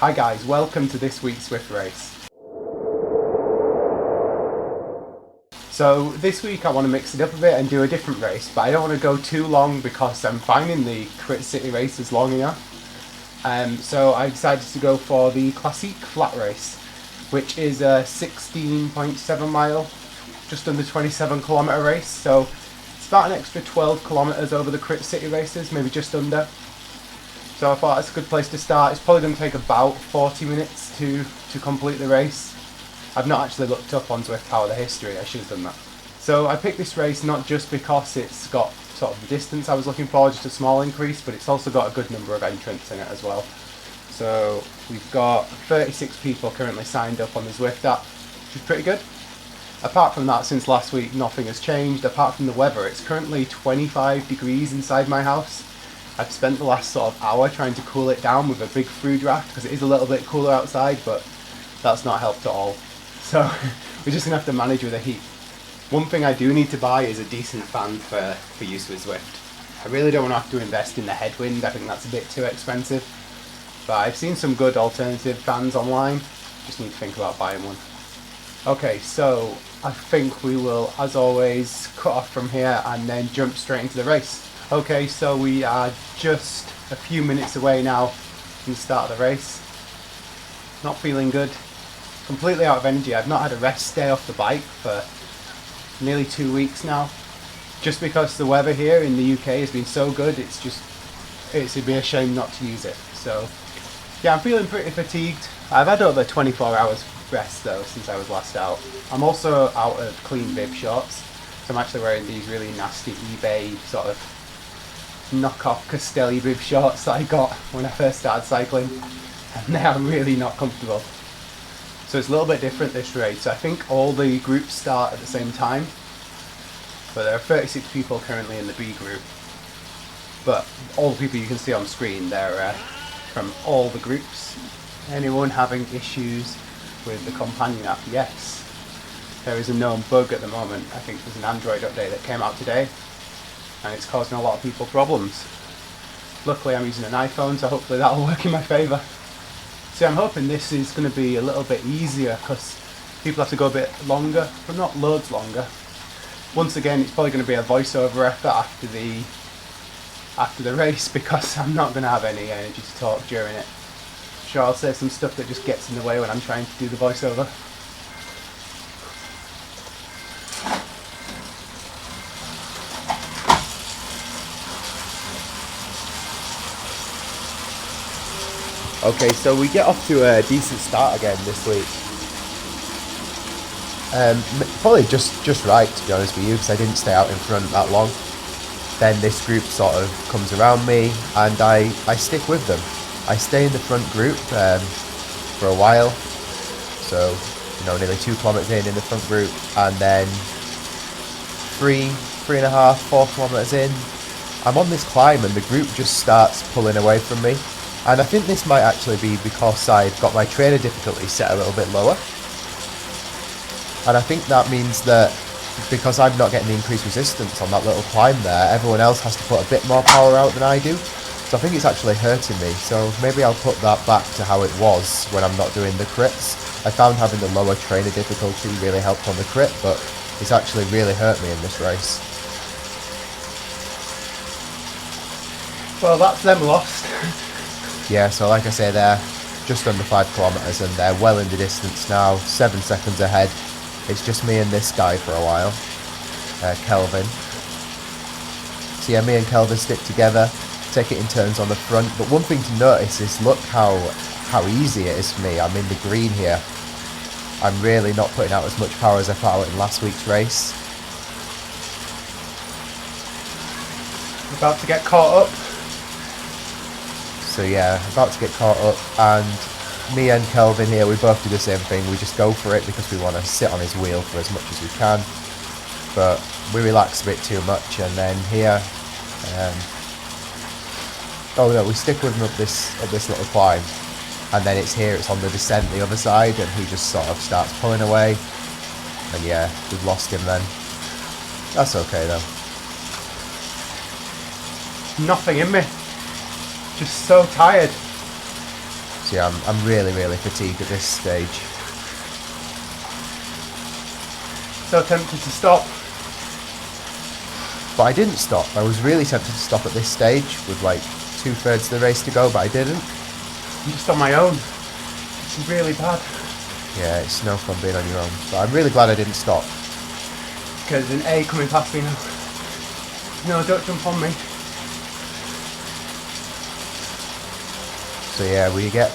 Hi guys, welcome to this week's Zwift race. So this week I want to mix it up a bit and do a different race, but I don't want to go too long because I'm finding the Crit City races long enough. So I decided to go for the Classique Flat Race, which is a 16.7 mile, just under 27 kilometre race. So it's about an extra 12 kilometres over the Crit City races, maybe just under. So I thought it's a good place to start. It's probably going to take about 40 minutes to complete the race. I've not actually looked up on Zwift the history, I should have done that. So I picked this race not just because it's got sort of the distance I was looking for, just a small increase, but it's also got a good number of entrants in it as well. So we've got 36 people currently signed up on the Zwift app, which is pretty good. Apart from that, since last week, nothing has changed. Apart from the weather, it's currently 25 degrees inside my house. I've spent the last sort of hour trying to cool it down with a big fruit draft because it is a little bit cooler outside, but that's not helped at all. So we're just going to have to manage with the heat. One thing I do need to buy is a decent fan for use with Zwift. I really don't want to have to invest in the headwind, I think that's a bit too expensive. But I've seen some good alternative fans online, just need to think about buying one. Okay, so I think we will, as always, cut off from here and then jump straight into the race. Okay, so we are just a few minutes away now from the start of the race. Not feeling good. Completely out of energy. I've not had a rest day off the bike for nearly 2 weeks now. Just because the weather here in the UK has been so good, it'd be a shame not to use it. So yeah, I'm feeling pretty fatigued. I've had over 24 hours rest though since I was last out. I'm also out of clean bib shorts. So I'm actually wearing these really nasty eBay sort of knockoff Castelli bib shorts that I got when I first started cycling, and they are really not comfortable. So it's a little bit different this race. I think all the groups start at the same time, but there are 36 people currently in the B group. But all the people you can see on screen, they're from all the groups. Anyone having issues with the companion app? Yes, there is a known bug at the moment. I think there's an Android update that came out today, and it's causing a lot of people problems. Luckily I'm using an iPhone, so hopefully that'll work in my favour. So I'm hoping this is going to be a little bit easier because people have to go a bit longer, but not loads longer. Once again, it's probably going to be a voiceover effort after the race because I'm not going to have any energy to talk during it. Sure, I'll say some stuff that just gets in the way when I'm trying to do the voiceover. Okay, so we get off to a decent start again this week. Probably just right, to be honest with you, because I didn't stay out in front that long. Then this group sort of comes around me, and I stick with them. I stay in the front group for a while, so nearly 2 kilometres in the front group, and then 3.5, 4 kilometres in, I'm on this climb, and the group just starts pulling away from me. And I think this might actually be because I've got my trainer difficulty set a little bit lower. And I think that means that because I'm not getting the increased resistance on that little climb there, everyone else has to put a bit more power out than I do. So I think it's actually hurting me. So maybe I'll put that back to how it was when I'm not doing the crits. I found having the lower trainer difficulty really helped on the crit, but it's actually really hurt me in this race. Well, that's them lost. Yeah, so like I say, they're just under 5 kilometres and they're well in the distance now, 7 seconds ahead. It's just me and this guy for a while, Kelvin. So yeah, me and Kelvin stick together, take it in turns on the front. But one thing to notice is look how easy it is for me. I'm in the green here. I'm really not putting out as much power as I put out in last week's race. About to get caught up. So yeah, about to get caught up, and me and Kelvin here, we both do the same thing. We just go for it because we want to sit on his wheel for as much as we can, but we relax a bit too much. And then here, oh no, we stick with him up this little climb, and then it's on the descent the other side, and he just sort of starts pulling away, and yeah, we've lost him then. That's okay though. Nothing in me. Just so tired. So yeah, I'm really fatigued at this stage. So tempted to stop. But I didn't stop. I was really tempted to stop at this stage with like 2/3 of the race to go, but I didn't. I'm just on my own. It's really bad. Yeah, it's no fun being on your own. But I'm really glad I didn't stop. Because an A coming past me now. No, don't jump on me. So yeah, we get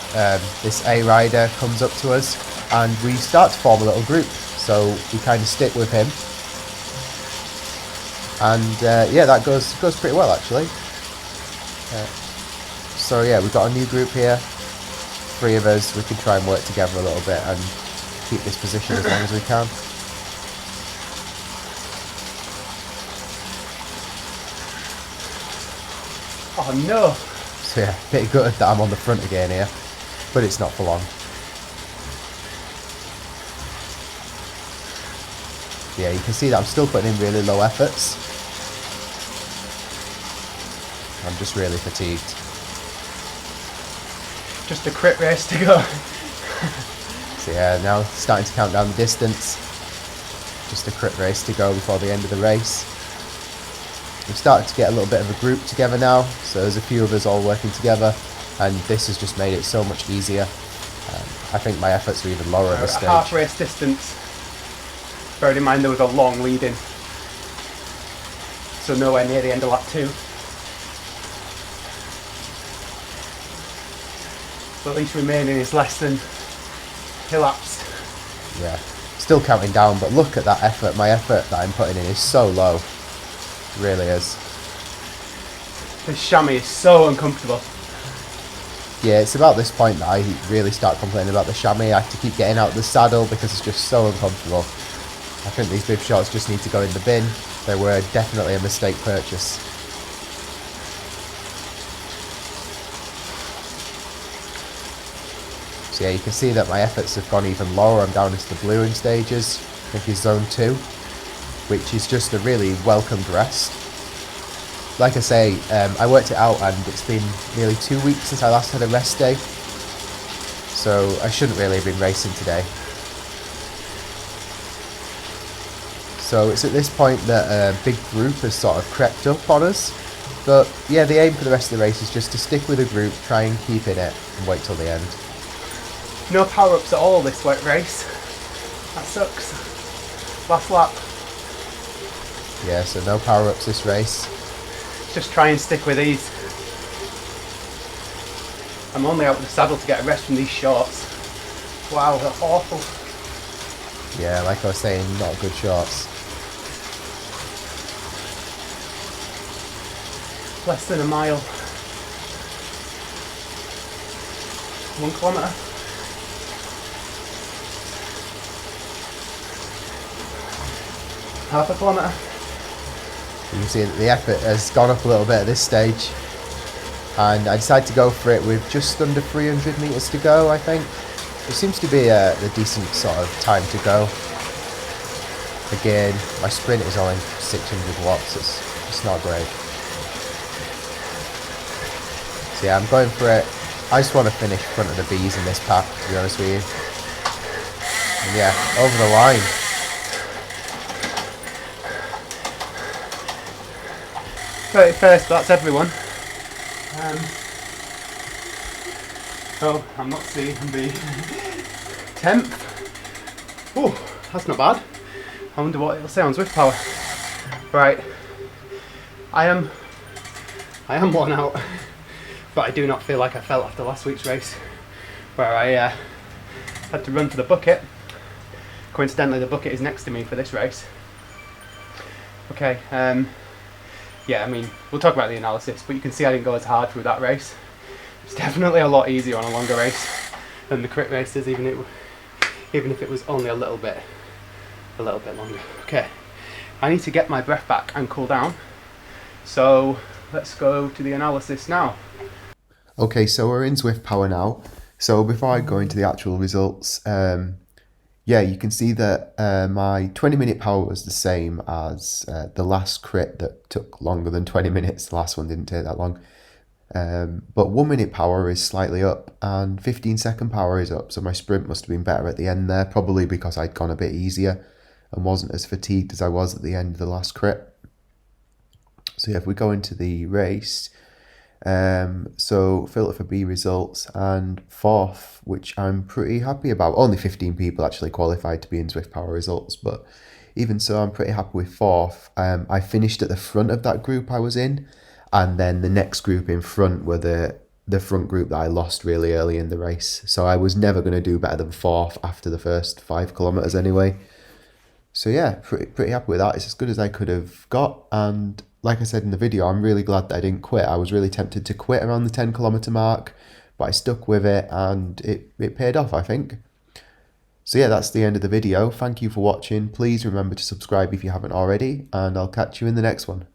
this A rider comes up to us, and we start to form a little group. So we kind of stick with him, and yeah, that goes pretty well actually. So yeah, we've got a new group here. 3 of us. We can try and work together a little bit and keep this position as long as we can. Oh no! So yeah, a bit gutted that I'm on the front again here, but it's not for long. Yeah, you can see that I'm still putting in really low efforts. I'm just really fatigued. Just a crit race to go. So yeah, now starting to count down the distance. Just a crit race to go before the end of the race. We've started to get a little bit of a group together now, so there's a few of us all working together, and this has just made it so much easier. I think my efforts are even lower at this stage. Half race distance. Bearing in mind there was a long lead in. So nowhere near the end of lap 2. But at least remaining is less than elapsed. Yeah, still counting down, but look at that effort. My effort that I'm putting in is so low. It really is. This chamois is so uncomfortable. Yeah, it's about this point that I really start complaining about the chamois. I have to keep getting out of the saddle because it's just so uncomfortable. I think these bib shorts just need to go in the bin. They were definitely a mistake purchase. So yeah, you can see that my efforts have gone even lower. I'm down into the bluing stages. I think it's zone 2, which is just a really welcomed rest. Like I say, I worked it out and it's been nearly 2 weeks since I last had a rest day. So I shouldn't really have been racing today. So it's at this point that a big group has sort of crept up on us. But yeah, the aim for the rest of the race is just to stick with a group, try and keep in it, and wait till the end. No power-ups at all this wet race. That sucks. Last lap. Yeah, so no power-ups this race. Just try and stick with these. I'm only out of the saddle to get a rest from these shorts. Wow, they're awful. Yeah, like I was saying, not good shorts. Less than a mile. 1 kilometre. Half a kilometre. You can see that the effort has gone up a little bit at this stage. And I decided to go for it with just under 300 metres to go, I think. It seems to be a decent sort of time to go. Again, my sprint is only 600 watts, it's not great. So yeah, I'm going for it. I just want to finish front of the bees in this pack, to be honest with you. And yeah, over the line. 31st, that's everyone. Oh, I'm not C, I'm B. 10th. Oh, that's not bad. I wonder what it'll say on Zwift Power. Right. I am worn out, but I do not feel like I felt after last week's race, where I had to run for the bucket. Coincidentally, the bucket is next to me for this race. Okay, yeah, I mean, we'll talk about the analysis, but you can see I didn't go as hard through that race. It's definitely a lot easier on a longer race than the crit races, even if it was only a little bit longer. Okay, I need to get my breath back and cool down. So let's go to the analysis now. Okay, so we're in Zwift Power now. So before I go into the actual results, yeah, you can see that my 20-minute power was the same as the last crit that took longer than 20 minutes. The last one didn't take that long. But 1 minute power is slightly up and 15-second power is up. So my sprint must have been better at the end there, probably because I'd gone a bit easier and wasn't as fatigued as I was at the end of the last crit. So yeah, if we go into the race, so filter for B results and fourth, which I'm pretty happy about. Only 15 people actually qualified to be in Zwift Power results, but even so, I'm pretty happy with fourth. I finished at the front of that group I was in, and then the next group in front were the front group that I lost really early in the race. So I was never going to do better than fourth after the first 5 kilometers anyway. So yeah, pretty happy with that. It's as good as I could have got, and like I said in the video, I'm really glad that I didn't quit. I was really tempted to quit around the 10 kilometer mark, but I stuck with it and it paid off, I think. So yeah, that's the end of the video. Thank you for watching. Please remember to subscribe if you haven't already, and I'll catch you in the next one.